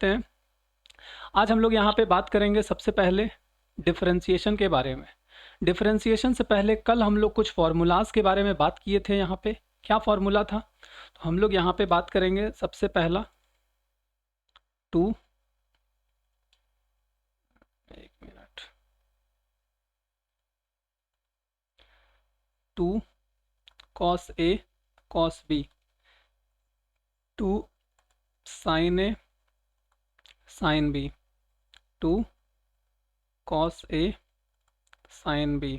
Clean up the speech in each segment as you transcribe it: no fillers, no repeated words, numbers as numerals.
हैं। आज हम लोग यहाँ पे बात करेंगे सबसे पहले डिफरेंशिएशन के बारे में। डिफरेंशिएशन से पहले कल हम लोग कुछ फार्मूलाज के बारे में बात किए थे। यहाँ पे क्या फार्मूला था, तो हम लोग यहाँ पे बात करेंगे सबसे पहला एक minute 2 cos A cos B 2 sin A sin B 2 cos A sin B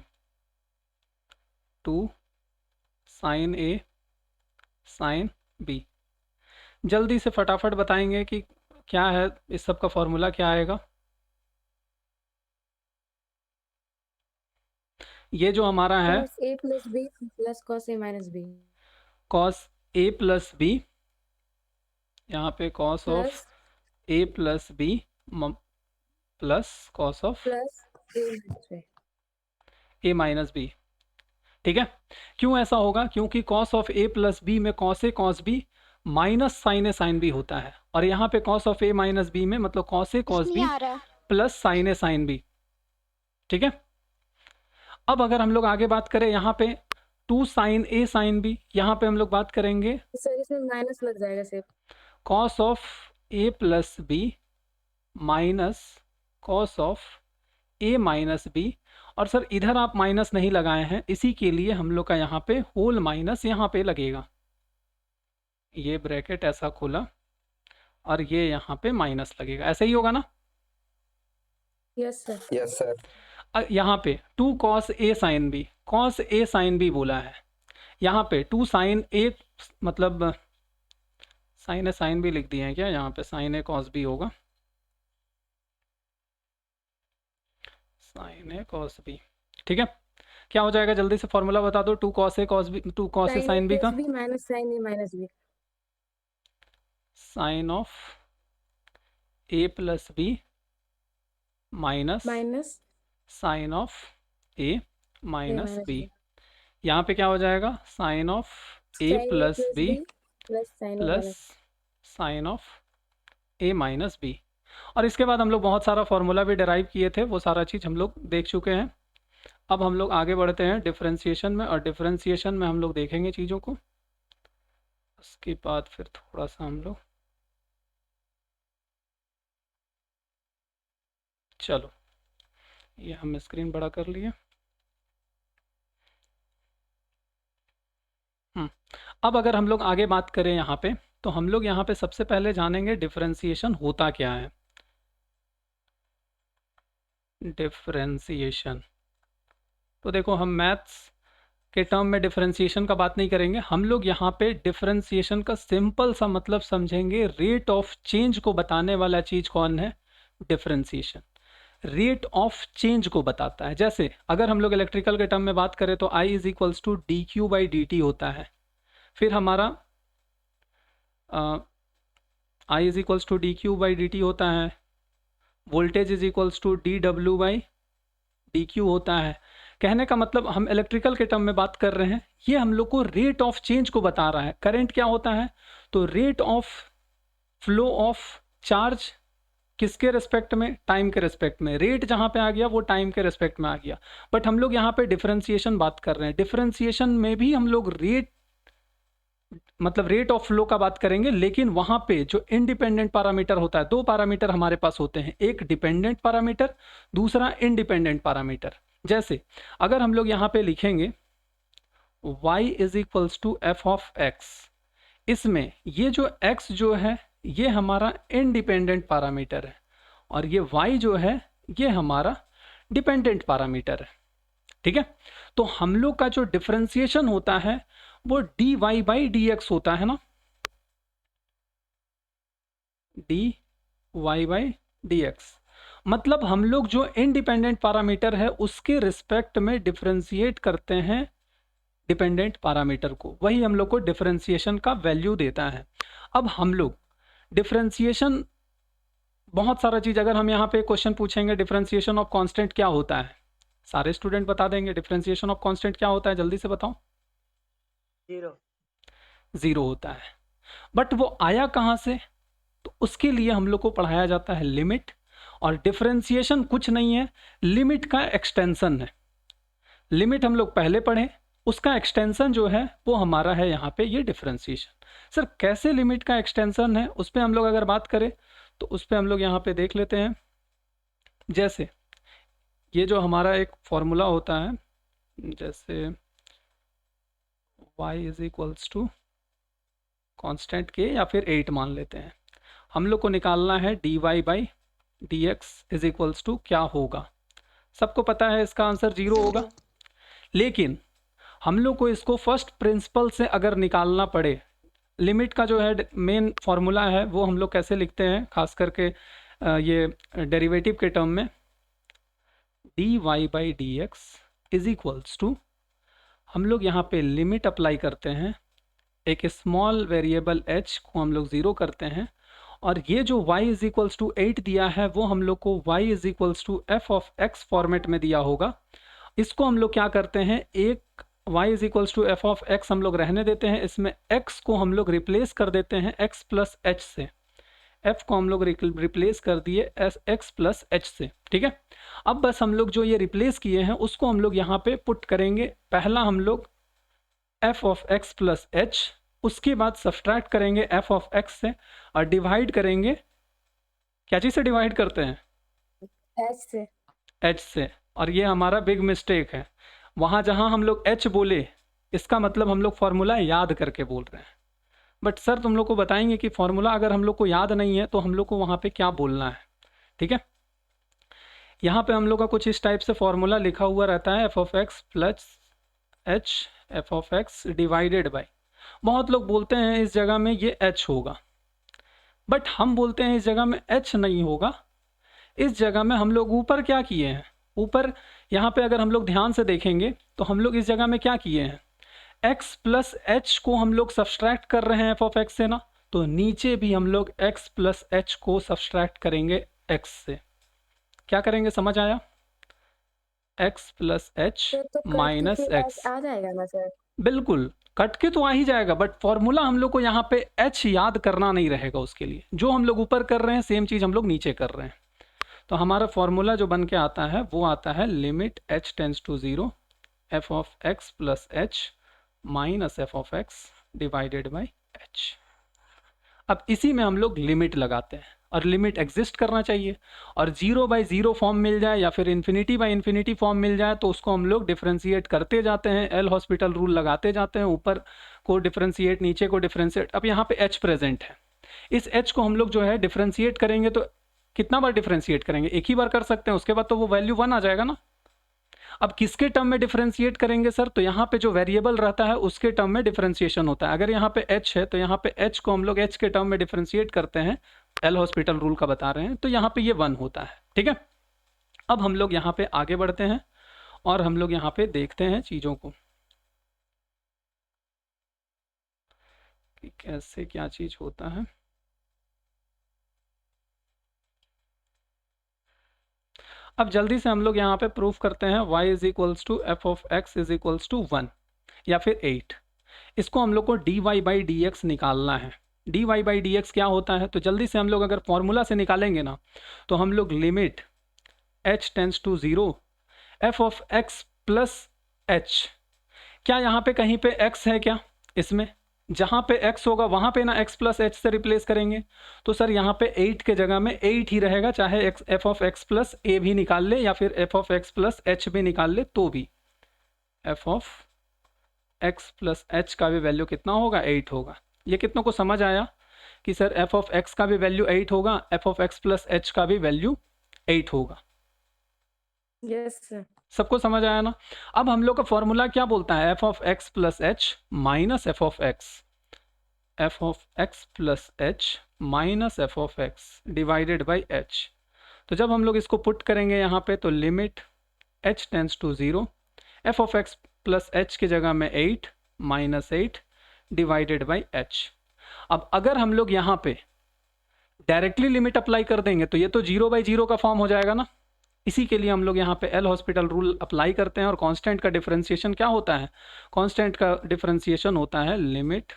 2 sin A sin B। जल्दी से फटाफट बताएंगे कि क्या है, इस सब का फॉर्मूला क्या आएगा। ये जो हमारा है cos A plus B plus cos A minus B cos A plus B, यहाँ पे cos of plus A plus B plus cos of plus A minus B। A minus B. ठीक है, क्यों ऐसा होगा? क्योंकि cos of A plus B में cos A cos B minus sin A sin B होता है, और यहाँ पे cos of A minus B में मतलब cos A cos B plus sin A sin B। ठीक है, अब अगर हम लोग आगे बात करें यहाँ पे 2 sin A sin B, यहाँ पे हम लोग बात करेंगे सर इसमें माइनस लग जाएगा सिर्फ। cos of A plus B minus cos of A minus B, और सर इधर आप माइनस नहीं लगाए हैं, इसी के लिए हम लोग का यहाँ पे होल माइनस यहाँ पे लगेगा। ये ब्रैकेट ऐसा खोला और ये यहाँ पे माइनस लगेगा, ऐसा ही होगा ना? Yes sir. Yes sir. यहाँ पे 2 cos A sin B, cos A sin B बोला है, यहाँ पे 2 sin A मतलब sin A sin B लिख दिए हैं क्या? यहाँ पे sin A cos B होगा, sin A cos B। ठीक है, क्या हो जाएगा जल्दी से फॉर्मूला बता दो। 2 cos A cos B 2 cos A sin B का B minus sin A minus B sin of A plus B minus sine of A minus B। यहाँ पे क्या हो जाएगा? Sine of A plus B plus sine of A minus B। और इसके बाद हम लोग बहुत सारा फॉर्मूला भी डिराइव किए थे, वो सारा चीज़ हम लोग देख चुके हैं। अब हम लोग आगे बढ़ते हैं डिफरेंशिएशन में, और डिफरेंशिएशन में हम लोग देखेंगे चीज़ों को। उसके बाद फिर थोड़ा सा हम लोग, चलो ये हम स्क्रीन बड़ा कर लिए। अब अगर हम लोग आगे बात करें यहाँ पे, तो हम लोग यहाँ पे सबसे पहले जानेंगे डिफरेंशिएशन होता क्या है। डिफरेंशिएशन तो देखो, हम मैथ्स के टर्म में डिफरेंशिएशन का बात नहीं करेंगे, हम लोग यहाँ पे डिफरेंशिएशन का सिंपल सा मतलब समझेंगे। रेट ऑफ चेंज को बताने वाला चीज कौन है? डिफरेंशिएशन रेट ऑफ चेंज को बताता है। जैसे अगर हम लोग इलेक्ट्रिकल के टर्म में बात करें तो I is equals to D Q by D T होता है। फिर हमारा I is equals to D Q by D T होता है। Voltage is equals to D W by D Q होता है। कहने का मतलब हम इलेक्ट्रिकल के टर्म में बात कर रहे हैं, ये हम लोग को रेट ऑफ चेंज को बता रहा है। करंट क्या होता है? तो rate of flow of charge किसके रिस्पेक्ट में? टाइम के रिस्पेक्ट में। रेट जहां पे आ गया वो टाइम के रिस्पेक्ट में आ गया। बट हम लोग यहाँ पे डिफरेंशिएशन बात कर रहे हैं, डिफरेंशिएशन में भी हम लोग रेट मतलब रेट ऑफ फ्लो का बात करेंगे, लेकिन वहां पे जो इंडिपेंडेंट पैरामीटर होता है, दो पैरामीटर हमारे पास होते हैं, एक डिपेंडेंट पैरामीटर, दूसरा इंडिपेंडेंट पैरामीटर। जैसे अगर हम लोग यहाँ पे लिखेंगे y is equals to F of X, इसमें ये जो x जो है ये हमारा इंडिपेंडेंट पैरामीटर है, और ये y जो है ये हमारा डिपेंडेंट पैरामीटर है। ठीक है, तो हम लोग का जो डिफरेंशिएशन होता है वो dy बाई डी एक्स होता है ना, dy बाई डी एक्स। मतलब हम लोग जो इंडिपेंडेंट पैरामीटर है उसके रिस्पेक्ट में डिफरेंशिएट करते हैं डिपेंडेंट पैरामीटर को, वही हम लोग को डिफरेंशिएशन का वैल्यू देता है। अब हम लोग डिफरेंशिएशन बहुत सारा चीज, अगर हम यहाँ पे क्वेश्चन पूछेंगे डिफरेंशिएशन ऑफ कांस्टेंट क्या होता है, सारे स्टूडेंट बता देंगे डिफरेंशिएशन ऑफ कांस्टेंट क्या होता है, जल्दी से बताओ। जीरो होता है। बट वो आया कहाँ से? तो उसके लिए हम लोग को पढ़ाया जाता है लिमिट, और डिफरेंशिएशन कुछ नहीं है, लिमिट का एक्सटेंशन है। लिमिट हम लोग पहले पढ़े, उसका एक्सटेंशन जो है वो हमारा है यहाँ पे ये डिफरेंशिएशन। सर कैसे लिमिट का एक्सटेंशन है उस पर हम लोग अगर बात करें तो उस पर हम लोग यहाँ पे देख लेते हैं। जैसे ये जो हमारा एक फॉर्मूला होता है, जैसे y is equals to constant के या फिर 8 मान लेते हैं, हम लोग को निकालना है dy by D X is equals to क्या होगा। सबको पता है इसका आंसर 0 होगा, लेकिन हम लोग को इसको फर्स्ट प्रिंसिपल से अगर निकालना पड़े, लिमिट का जो है मेन फार्मूला है वो हम लोग कैसे लिखते हैं, खास करके ये डेरिवेटिव के टर्म में, dy by D X is equals to, हम लोग यहाँ पे लिमिट अप्लाई करते हैं, एक स्मॉल वेरिएबल h को हम लोग 0 करते हैं, और ये जो y इज इक्वल्स टू 8 दिया है वो हम लोग को y is equals to F of x format में दिया होगा। इसको हम लोग क्या करते हैं, एक y is equals to F of x हम लोग रहने देते हैं, इसमें x को हम लोग रिप्लेस कर देते हैं x प्लस h से, f को हम लोग रिप्लेस कर दिए x प्लस h से, ठीक है। अब बस हम लोग जो ये रिप्लेस किए हैं उसको हम लोग यहाँ पे पुट करेंगे। पहला हम लोग f of x plus h, उसके बाद सब्सट्रैक्ट करेंगे f ऑफ x से, और डिवाइड करेंगे, क्या चीज़ से डिवाइड करते हैं, h से। और ये हमारा बिग मिस्टेक है, वहाँ जहाँ हम लोग h बोले इसका मतलब हम लोग फॉर्मूला याद करके बोल रहे हैं, बट सर तुम लोग को बताएंगे कि फॉर्मूला अगर हम लोग को याद नहीं है तो हम लोग को वहाँ पे क्या बोलना है, ठीक है। यहाँ पे हम लोग का कुछ इस टाइप से फॉर्मूला लिखा हुआ रहता है, F of X plus H F of X divided by, बहुत लोग बोलते हैं इस जगह में ये h होगा, बट हम बोलते हैं इस जगह में h नहीं होगा। इस जगह में हम लोग ऊपर क्या किए हैं, ऊपर यहाँ पे अगर हम लोग ध्यान से देखेंगे तो हम लोग इस जगह में क्या किए हैं, x प्लस h को हम लोग सब्सट्रैक्ट कर रहे हैं f ऑफ x से ना, तो नीचे भी हम लोग x प्लस h को सब्सट्रैक्ट करेंगे x से। क्या करेंगे, समझ आया, x plus H minus x आ जाएगा ना सर? बिल्कुल कट के तो आ ही जाएगा, बट फॉर्मूला हम लोग को यहाँ पे h याद करना नहीं रहेगा, उसके लिए जो हम लोग ऊपर कर रहे हैं सेम चीज़ हम लोग नीचे कर रहे हैं। तो हमारा फॉर्मूला जो बन के आता है वो आता है limit h tends to 0 F of x plus H minus F of X divided by h। अब इसी में हम लोग लिमिट लगाते हैं, और लिमिट एग्जिस्ट करना चाहिए, और 0/0 फॉर्म मिल जाए या फिर इन्फिनिटी फॉर्म मिल जाए तो उसको हम लोग डिफरेंशिएट करते जाते हैं, एल हॉस्पिटल रूल लगाते जाते हैं, ऊपर को डिफरेंशिएट नीचे को डिफरेंशिएट। अब यहाँ पे h प्रेजेंट है, इस h को हम लोग जो है डिफरेंशिएट करेंगे तो कितना बार डिफरेंशिएट करेंगे, एक ही बार कर सकते हैं, उसके बाद तो वो वैल्यू 1 आ जाएगा ना। अब किसके टर्म में डिफरेंशिएट करेंगे सर, तो यहाँ पे जो वेरिएबल रहता है उसके टर्म में डिफरेंशिएशन होता है। अगर यहाँ पे h है तो यहाँ पे h को हम लोग h के टर्म में डिफरेंशिएट करते हैं, एल हॉस्पिटल रूल का बता रहे हैं, तो यहाँ पे ये 1 होता है, ठीक है। अब हम लोग यहाँ पे आगे बढ़ते हैं और हम लोग यहाँ पे देखते हैं चीज़ों को कि कैसे क्या चीज़ होता है। अब जल्दी से हम लोग यहाँ पे प्रूफ करते हैं y is equals to F of x is equals to 1 या फिर 8। इसको हम लोग को dy बाई डी एक्स निकालना है। dy बाई डी एक्स क्या होता है, तो जल्दी से हम लोग अगर फॉर्मूला से निकालेंगे ना तो हम लोग limit h tends to 0 F of x plus h, क्या यहाँ पे कहीं पे x है क्या, इसमें जहाँ पे x होगा वहाँ पे ना x प्लस h से रिप्लेस करेंगे, तो सर यहाँ पे 8 के जगह में 8 ही रहेगा, चाहे F of x plus a भी निकाल ले या फिर F of x plus h भी निकाल ले तो भी F of x plus h का भी वैल्यू कितना होगा, 8 होगा। ये कितनों को समझ आया कि सर एफ ऑफ x का भी वैल्यू 8 होगा, F of x plus h का भी वैल्यू 8 होगा। यस सर, सबको समझ आया ना। अब हम लोग का फॉर्मूला क्या बोलता है, F of X plus H minus F of x, F of X plus H minus F of X divided by H. तो जब हम लोग इसको पुट करेंगे यहाँ पे तो limit h tends to 0 F of X plus H की जगह में 8 माइनस 8 डिवाइडेड बाई एच। अब अगर हम लोग यहाँ पे डायरेक्टली लिमिट अप्लाई कर देंगे तो ये तो 0/0 का फॉर्म हो जाएगा ना। इसी के लिए हम लोग यहाँ पे एल हॉस्पिटल रूल अप्लाई करते हैं, और कांस्टेंट का डिफरेंशिएशन क्या होता है, कांस्टेंट का डिफरेंशिएशन होता है लिमिट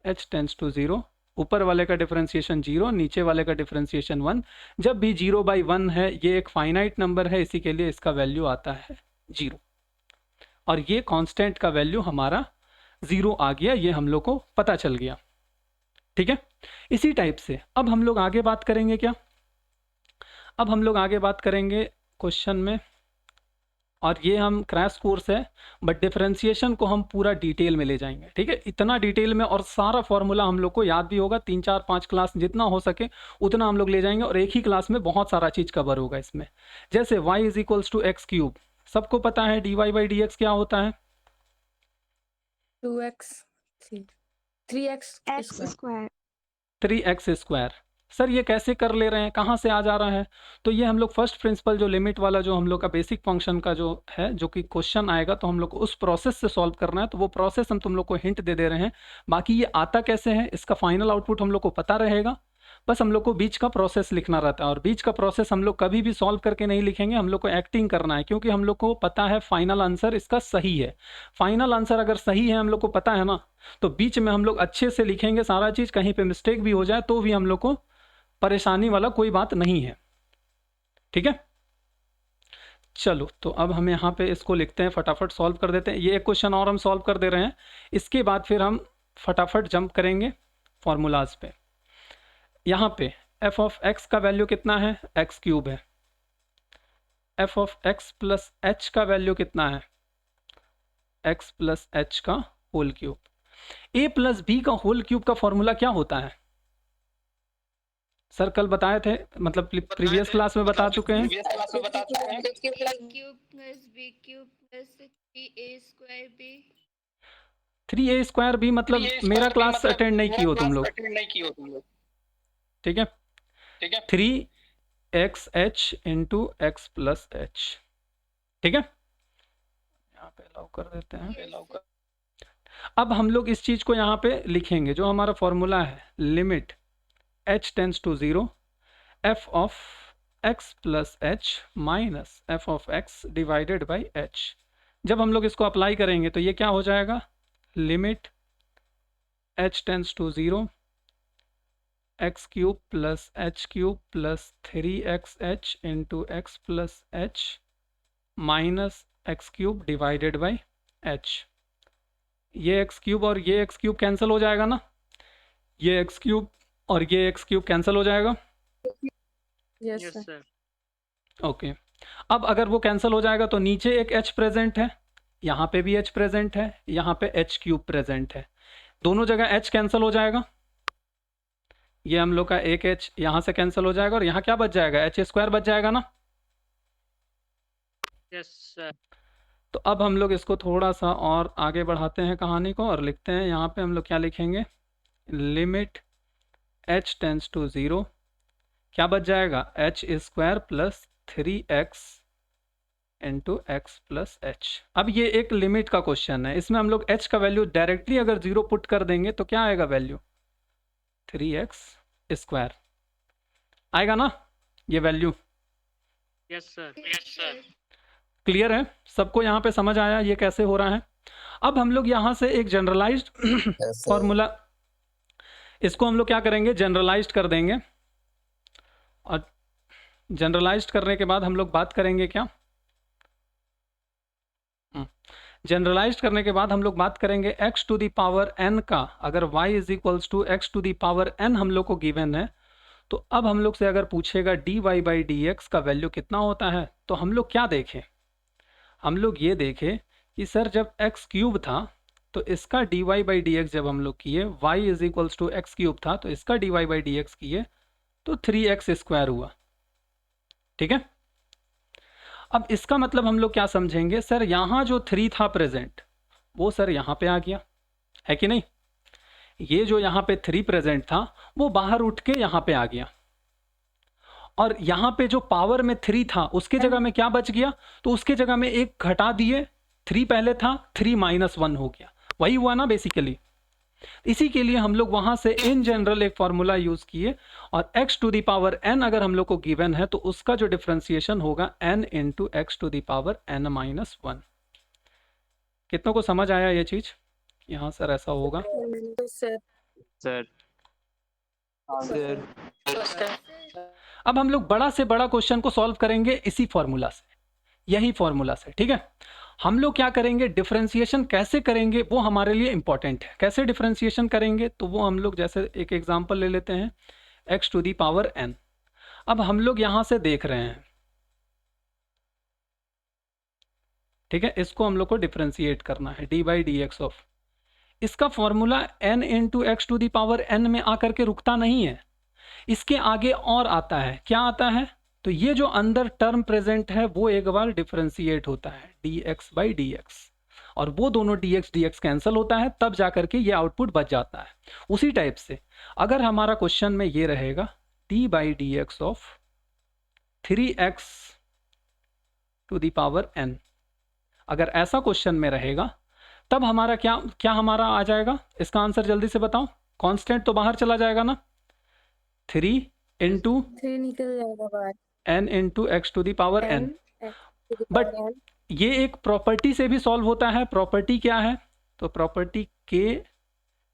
h टेंस टू 0 ऊपर वाले का डिफरेंशिएशन 0, नीचे वाले का डिफरेंशिएशन 1। जब भी 0/1 है, ये एक फाइनाइट नंबर है, इसी के लिए इसका वैल्यू आता है 0। और ये कांस्टेंट का वैल्यू हमारा 0 आ गया, ये हम लोग को पता चल गया। ठीक है, इसी टाइप से अब हम लोग आगे बात करेंगे क्या, अब हम लोग आगे बात करेंगे क्वेश्चन में, और ये हम क्रैश कोर्स है, बट डिफरेंशिएशन को हम पूरा डिटेल में ले जाएंगे। ठीक है, इतना डिटेल में, और सारा फॉर्मूला हम लोग को याद भी होगा, 3 4 5 क्लास जितना हो सके उतना हम लोग ले जाएंगे, और एक ही क्लास में बहुत सारा चीज़ कवर होगा इसमें। जैसे y = x³, सबको पता है dy/dx क्या होता है? 2x 3x x²। 3x²। Sir ये कैसे कर ले रहे हैं, कहाँ से आ जा रहा है? तो ये हम लोग फर्स्ट प्रिंसिपल जो लिमिट वाला जो हम लोग का बेसिक फंक्शन का जो है, जो कि क्वेश्चन आएगा तो हम लोग को उस प्रोसेस से सॉल्व करना है, तो वो प्रोसेस हम तुम लोग को हिंट दे रहे हैं। बाकी ये आता कैसे है, इसका फाइनल आउटपुट हम लोग को पता रहेगा, बस हम लोग को बीच का प्रोसेस लिखना रहता है। और बीच का प्रोसेस हम लोग कभी भी सॉल्व करके नहीं लिखेंगे, हम लोग को एक्टिंग करना है, क्योंकि हम लोग को पता है फाइनल आंसर इसका सही है। फाइनल आंसर अगर सही है, हम लोग को पता है ना, तो बीच में हम लोग अच्छे से लिखेंगे सारा चीज़, कहीं पे मिस्टेक भी हो जाए तो भी हम लोग को परेशानी वाला कोई बात नहीं है। ठीक है, चलो तो अब हम यहाँ पे इसको लिखते हैं, फटाफट सॉल्व कर देते हैं। ये एक क्वेश्चन और हम सॉल्व कर दे रहे हैं, इसके बाद फिर हम फटाफट जंप करेंगे फॉर्मूलाज पे। यहाँ पे f(x) का वैल्यू कितना है, x³ है। f(x + h) का वैल्यू कितना है, x + h का होल क्यूब। a + b का होल क्यूब का फॉर्मूला क्या होता है? सर कल बताए थे, मतलब प्रीवियस क्लास में बता चुके हैं। थ्री ए स्क्वायर बी, मतलब मेरा क्लास अटेंड नहीं की हो तुम लोग। ठीक है, 3xh × x + h। ठीक है, यहाँ पे अलाउ कर देते हैं। अब हम लोग इस चीज को यहाँ पे लिखेंगे, जो हमारा फॉर्मूला है, limit h tends to 0 f(x + h - f(x) / h। जब हम लोग इसको अप्लाई करेंगे तो ये क्या हो जाएगा, limit h tends to 0 x³ + h³ + 3xh × x + h - x³ / h। ये x³ और ये x³ कैंसिल हो जाएगा ना, ये x³ और ये x³ कैंसिल हो जाएगा। Yes sir. ओके, अब अगर वो कैंसिल हो जाएगा तो नीचे एक h प्रेजेंट है, यहाँ पे भी h प्रेजेंट है, यहाँ पे h³ प्रेजेंट है, दोनों जगह h कैंसिल हो जाएगा। ये हम लोग का एक h यहाँ से कैंसिल हो जाएगा, और यहाँ क्या बच जाएगा, h² बच जाएगा ना। Yes sir. तो अब हम लोग इसको थोड़ा सा और आगे बढ़ाते हैं कहानी को, और लिखते हैं यहाँ पे हम लोग क्या लिखेंगे, लिमिट h टेंड्स टू 0, क्या बच जाएगा, h² + 3x × x + h। अब ये एक लिमिट का क्वेश्चन है, इसमें हम लोग h का वैल्यू डायरेक्टली अगर 0 पुट कर देंगे तो क्या आएगा वैल्यू, 3x² आएगा ना ये वैल्यू। Yes sir. क्लियर है सबको, यहाँ पे समझ आया ये कैसे हो रहा है। अब हम लोग यहाँ से एक जनरलाइज्ड फॉर्मूला, इसको हम लोग क्या करेंगे, जनरलाइज्ड कर देंगे, और जनरलाइज्ड करने के बाद हम लोग बात करेंगे क्या, जनरलाइज्ड करने के बाद हम लोग बात करेंगे x⁴n का। अगर y = x⁴n हम लोग को गिवन है, तो अब हम लोग से अगर पूछेगा dy/dx का वैल्यू कितना होता है, तो हम लोग क्या देखें, हम लोग ये देखें कि सर जब x³ था तो इसका dy/dx जब हम लोग किए, y = x³ था तो इसका dy/dx किए तो 3x² हुआ। ठीक है, अब इसका मतलब हम लोग क्या समझेंगे, सर यहाँ जो 3 था प्रेजेंट वो सर यहाँ पे आ गया है कि नहीं, ये जो यहाँ पे 3 प्रेजेंट था वो बाहर उठ के यहाँ पे आ गया, और यहाँ पे जो पावर में 3 था उसके जगह में क्या बच गया, तो उसके जगह में एक घटा दिए, 3 पहले था, 3 - 1 हो गया, वही हुआ ना बेसिकली। इसी के लिए हम लोग वहां से इन जनरल एक फॉर्मूला यूज किए, और x⁴n अगर हम लोग को गिवन है तो उसका जो डिफरेंशिएशन होगा n × x⁴n - 1। कितनों को समझ आया ये चीज, यहाँ सर ऐसा होगा। Sir sir sir. अब हम लोग बड़ा से बड़ा क्वेश्चन को सॉल्व करेंगे इसी फॉर्मूला से, यही फॉर्मूला से, ठीक है। हम लोग क्या करेंगे, डिफरेंशिएशन कैसे करेंगे वो हमारे लिए इंपॉर्टेंट है। कैसे डिफरेंशिएशन करेंगे तो वो हम लोग जैसे एक एग्जांपल ले लेते हैं, x to the power n। अब हम लोग यहां से देख रहे हैं, ठीक है, इसको हम लोग को डिफरेंशिएट करना है, D by D x of, इसका formula n into x to the power n में आकर के रुकता नहीं है, इसके आगे और आता है। क्या आता है, तो ये जो अंदर टर्म प्रेजेंट है वो एक बार डिफरेंशिएट होता है D x by D x, और वो दोनों डी एक्स कैंसिल होता है, तब जाकर के ये आउटपुट बच जाता है। उसी टाइप से अगर हमारा क्वेश्चन में ये रहेगा D by D x of 3x to the power n, अगर ऐसा क्वेश्चन में रहेगा तब हमारा क्या क्या हमारा आ जाएगा, इसका आंसर जल्दी से बताओ। कांस्टेंट तो बाहर चला जाएगा ना, 3 इंटू 3 निकल जाएगा बाहर, n into x to the power n। x to the but power n। ये एक प्रॉपर्टी से भी सॉल्व होता है। प्रॉपर्टी क्या है, तो property k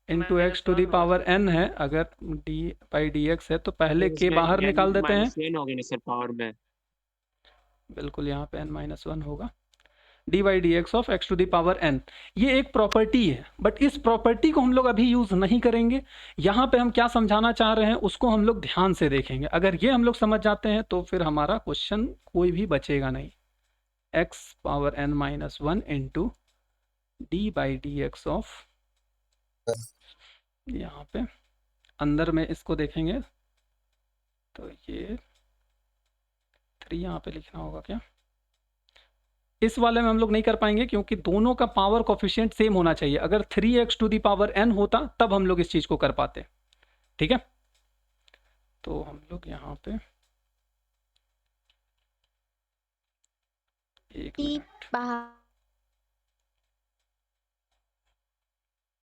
into x to the power n है। अगर d बाई डी एक्स है तो पहले k बाहर निकाल देते हैं, होगा ना सर पावर में। बिल्कुल यहाँ पे n माइनस वन होगा, D by D x of X to the power n। ये एक प्रॉपर्टी है, बट इस प्रॉपर्टी को हम लोग अभी यूज नहीं करेंगे। यहाँ पे हम क्या समझाना चाह रहे हैं उसको हम लोग ध्यान से देखेंगे। अगर ये हम लोग समझ जाते हैं तो फिर हमारा क्वेश्चन कोई भी बचेगा नहीं। x power n minus one into D by D x of, यहाँ पे अंदर में इसको देखेंगे तो ये 3 यहाँ पे लिखना होगा क्या, इस वाले में हम लोग नहीं कर पाएंगे क्योंकि दोनों का पावर कोफिशिएंट सेम होना चाहिए। अगर 3x to the power n होता तब हम लोग इस चीज को कर पाते, ठीक है। तो हम लोग यहाँ पे एक मिनट,